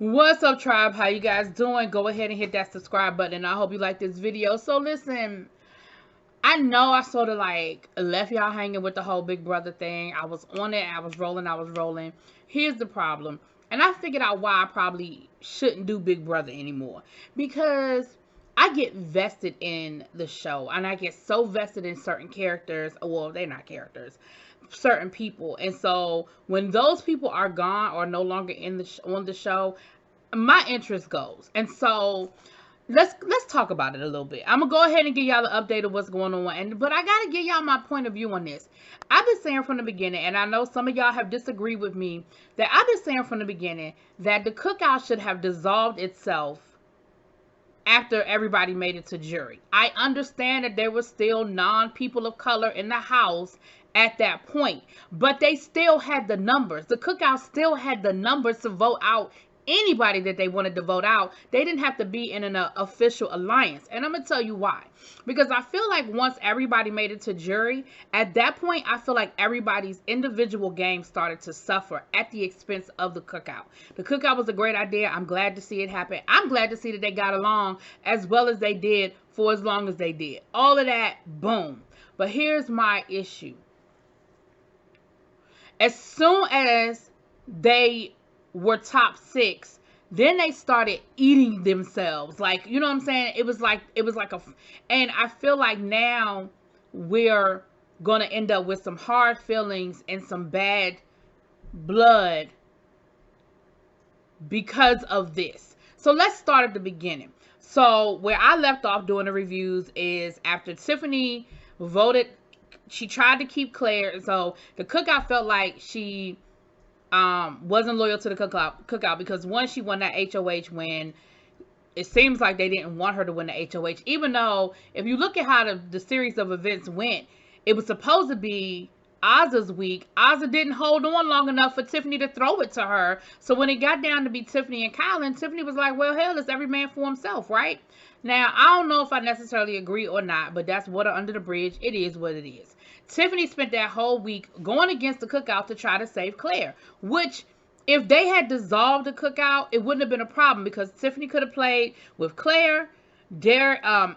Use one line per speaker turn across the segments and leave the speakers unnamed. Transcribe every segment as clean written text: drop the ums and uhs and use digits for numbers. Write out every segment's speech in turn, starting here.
What's up, tribe? How you guys doing? Go ahead and hit that subscribe button, and I hope you like this video. So listen, I know I sort of like left y'all hanging with the whole Big Brother thing. I was on it, I was rolling. Here's the problem, and I figured out why I probably shouldn't do Big Brother anymore. Because I get vested in the show, and I get so vested in certain characters. Well, they're not characters, certain people. And so when those people are gone or no longer in on the show, my interest goes. And so let's talk about it a little bit. I'm gonna go ahead and give y'all the update of what's going on, but I gotta give y'all my point of view on this. I've been saying from the beginning, and I know some of y'all have disagreed with me, that I've been saying from the beginning that the cookout should have dissolved itself after everybody made it to jury. I understand that there were still non-people of color in the house at that point, but they still had the numbers. The cookout still had the numbers to vote out anybody that they wanted to vote out. They didn't have to be in an official alliance. And I'm gonna tell you why. Because I feel like once everybody made it to jury, at that point I feel like everybody's individual game started to suffer at the expense of the cookout. The cookout was a great idea. I'm glad to see it happen. I'm glad to see that they got along as well as they did for as long as they did. All of that, boom. But here's my issue. As soon as they were top 6, then they started eating themselves. Like, you know what I'm saying? It was like and I feel like now we're gonna end up with some hard feelings and some bad blood because of this. So let's start at the beginning. So where I left off doing the reviews is after Tiffany voted, she tried to keep Claire. So the cookout felt like she wasn't loyal to the cookout because once she won that HOH when it seems like they didn't want her to win the HOH, even though if you look at how the series of events went, it was supposed to be Ozza's week. Ozza didn't hold on long enough for Tiffany to throw it to her. So when it got down to be Tiffany and Kylan, Tiffany was like, well, hell, it's every man for himself, right? Now, I don't know if I necessarily agree or not, but that's water under the bridge. It is what it is. Tiffany spent that whole week going against the cookout to try to save Claire, which if they had dissolved the cookout, it wouldn't have been a problem because Tiffany could have played with Claire,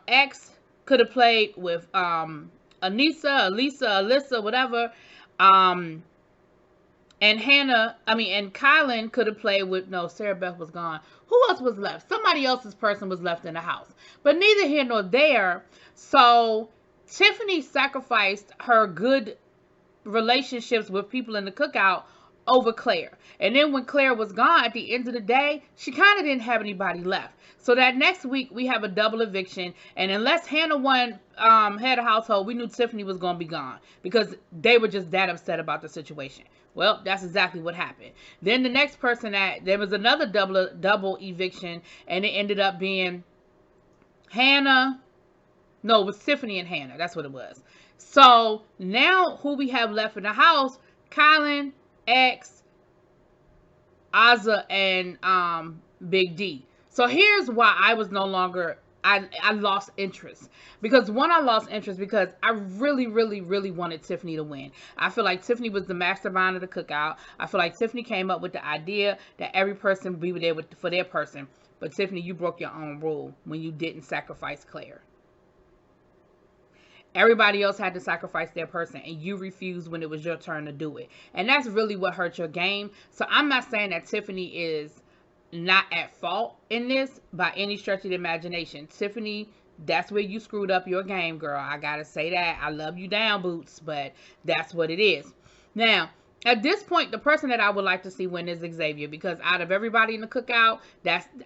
X could have played with Anissa, Elisa, Alyssa, whatever, and Kylan could have played with, no, Sarah Beth was gone. Who else was left? Somebody else's person was left in the house. But neither here nor there. So Tiffany sacrificed her good relationships with people in the cookout over Claire. And then when Claire was gone, at the end of the day, she kind of didn't have anybody left. So that next week, we have a double eviction. And unless Hannah won head of household, we knew Tiffany was going to be gone because they were just that upset about the situation. Well, that's exactly what happened. Then the next person, there was another double eviction, and it ended up being Hannah. No, it was Tiffany and Hannah. That's what it was. So now who we have left in the house? Kylan, X, Ozza, and Big D. So here's why I was no longer, I lost interest. Because one, I lost interest because I really wanted Tiffany to win. I feel like Tiffany was the mastermind of the cookout. I feel like Tiffany came up with the idea that every person be there for their person. But Tiffany, you broke your own rule when you didn't sacrifice Claire. Everybody else had to sacrifice their person, and you refused when it was your turn to do it. And that's really what hurt your game. So I'm not saying that Tiffany is not at fault in this by any stretch of the imagination. Tiffany, that's where you screwed up your game, girl. I gotta say that. I love you down, Boots, but that's what it is. Now, at this point, the person that I would like to see win is Xavier, because out of everybody in the cookout,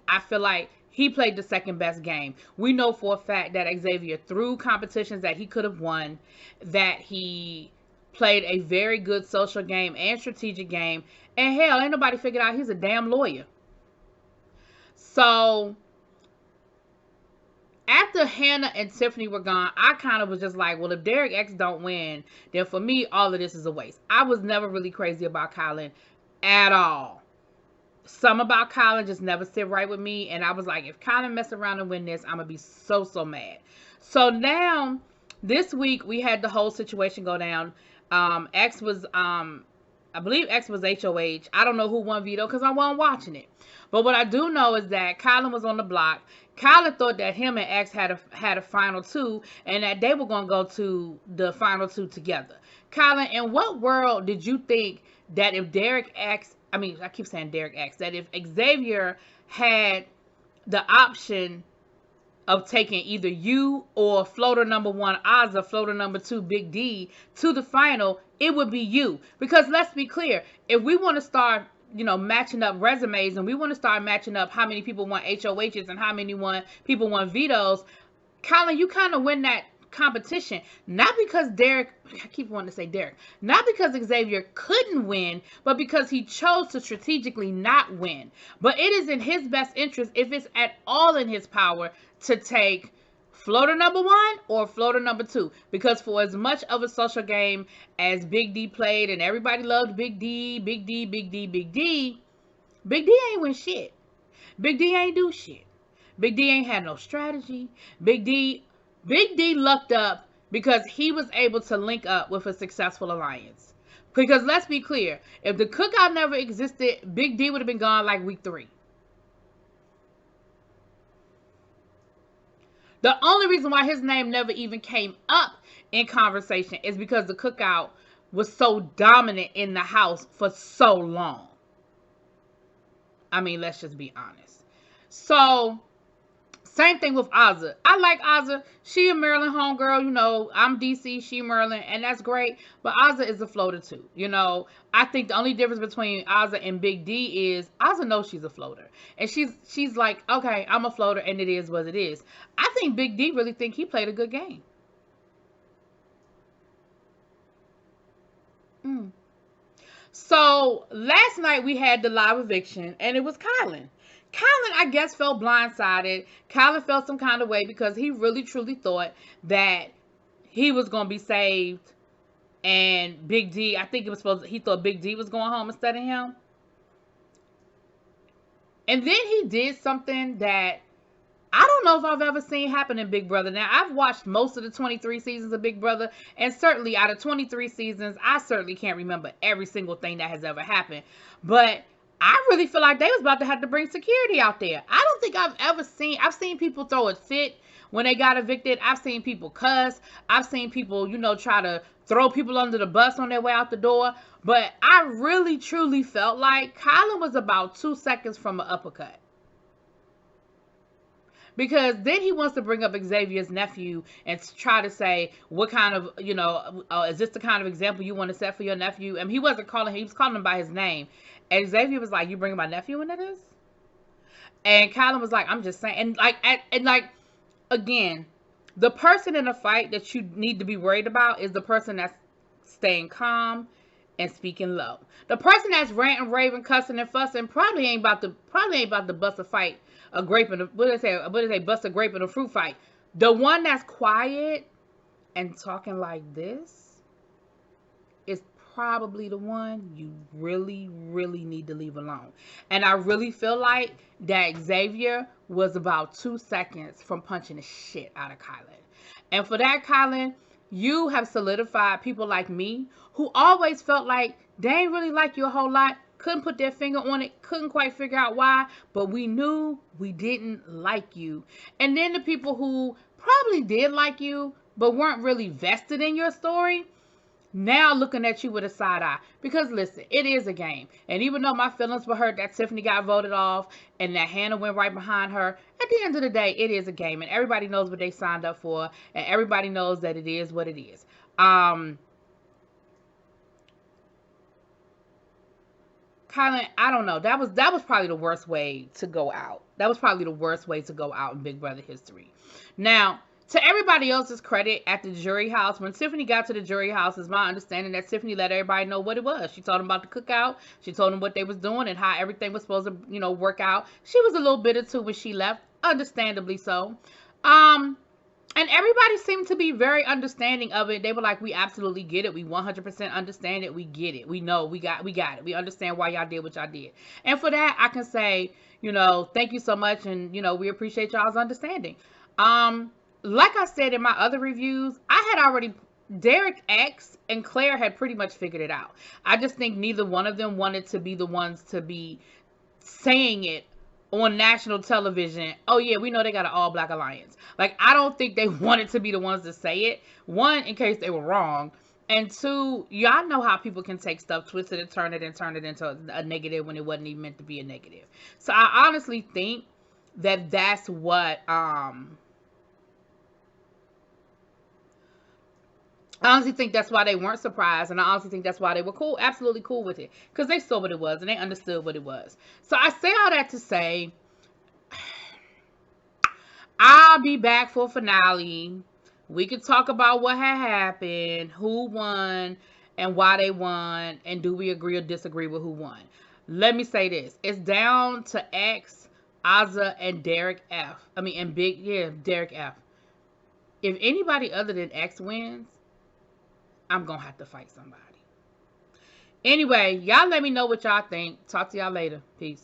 I feel like he played the second best game. We know for a fact that Xavier, through competitions that he could have won, that he played a very good social game and strategic game. And hell, ain't nobody figured out he's a damn lawyer. So after Hannah and Tiffany were gone, I kind of was just like, well, if Derek X don't win, then for me, all of this is a waste. I was never really crazy about Kylan at all. Some about Kylan just never sit right with me. And I was like, if Kylan mess around and win this, I'm going to be so mad. So now, this week, we had the whole situation go down. X was I believe X was HOH. I don't know who won veto because I wasn't watching it. But what I do know is that Kylan was on the block. Kylan thought that him and X had a final two and that they were going to go to the final two together. Kylan, in what world did you think that if I keep saying Derek X, that if Xavier had the option of taking either you or floater number 1 Ozza, floater number 2 Big D to the final, it would be you. Because let's be clear, if we want to start, matching up resumes and we want to start matching up how many people want HOHs and how many people want vetoes, Colin, you kind of win that competition. Not because I keep wanting to say Derek, not because Xavier couldn't win, but because he chose to strategically not win. But it is in his best interest, if it's at all in his power, to take floater number 1 or floater number 2. Because for as much of a social game as Big D played, and everybody loved Big D, Big D, Big D, Big D, Big D ain't win shit. Big D ain't do shit. Big D ain't had no strategy. Big D lucked up because he was able to link up with a successful alliance. Because let's be clear, if the cookout never existed, Big D would have been gone like week 3. The only reason why his name never even came up in conversation is because the cookout was so dominant in the house for so long. I mean, let's just be honest. So, same thing with Ozza. I like Ozza. She a Maryland homegirl, I'm DC, she Maryland, and that's great. But Ozza is a floater too. I think the only difference between Ozza and Big D is Ozza knows she's a floater. And she's like, okay, I'm a floater and it is what it is. I think Big D really think he played a good game. So last night we had the live eviction and it was Kylan. Kylan, I guess, felt blindsided. Kylan felt some kind of way because he really, truly thought that he was going to be saved. And Big D, I think he thought Big D was going home instead of him. And then he did something that I don't know if I've ever seen happen in Big Brother. Now, I've watched most of the 23 seasons of Big Brother. And certainly out of 23 seasons, I certainly can't remember every single thing that has ever happened. But I really feel like they was about to have to bring security out there. I don't think I've seen people throw a fit when they got evicted. I've seen people cuss. I've seen people, try to throw people under the bus on their way out the door. But I really, truly felt like Kylan was about 2 seconds from an uppercut. Because then he wants to bring up Xavier's nephew and try to say, what kind of, is this the kind of example you want to set for your nephew? And he was calling him by his name. And Xavier was like, you bringing my nephew into this? And Kylan was like, I'm just saying. And again, the person in a fight that you need to be worried about is the person that's staying calm and speaking low. The person that's ranting, raving, cussing, and fussing probably ain't about to bust a fight, a grape and bust a grape in a fruit fight. The one that's quiet and talking like this is probably the one you really, really need to leave alone. And I really feel like that Xavier was about 2 seconds from punching the shit out of Kylan. And for that, Kylan, you have solidified people like me who always felt like they ain't really like you a whole lot, couldn't put their finger on it, couldn't quite figure out why, but we knew we didn't like you. And then the people who probably did like you, but weren't really vested in your story, now looking at you with a side eye. Because listen, it is a game. And even though my feelings were hurt that Tiffany got voted off and that Hannah went right behind her, at the end of the day, it is a game. And everybody knows what they signed up for. And everybody knows that it is what it is. Kylan, I don't know. That was probably the worst way to go out. That was probably the worst way to go out in Big Brother history. Now, to everybody else's credit, at the jury house, when Tiffany got to the jury house, it's my understanding that Tiffany let everybody know what it was. She told them about the cookout. She told them what they was doing and how everything was supposed to, work out. She was a little bitter too when she left, understandably so. And everybody seemed to be very understanding of it. They were like, we absolutely get it. We 100% understand it. We get it. We know. We got it. We understand why y'all did what y'all did. And for that, I can say, thank you so much. And, we appreciate y'all's understanding. Like I said in my other reviews, I had already Derek X and Claire had pretty much figured it out. I just think neither one of them wanted to be the ones to be saying it on national television. Oh yeah, we know they got an all black alliance. Like, I don't think they wanted to be the ones to say it. One, in case they were wrong. And two, y'all know how people can take stuff, twist it and turn it into a negative when it wasn't even meant to be a negative. So I honestly think that that's what I honestly think that's why they weren't surprised, and I honestly think that's why they were cool, absolutely cool with it, because they saw what it was and they understood what it was. So I say all that to say, I'll be back for finale. We could talk about what had happened, who won, and why they won, and do we agree or disagree with who won. Let me say this: it's down to X, Azza, and Derek F. I mean, and Derek F. If anybody other than X wins, I'm going to have to fight somebody. Anyway, y'all let me know what y'all think. Talk to y'all later. Peace.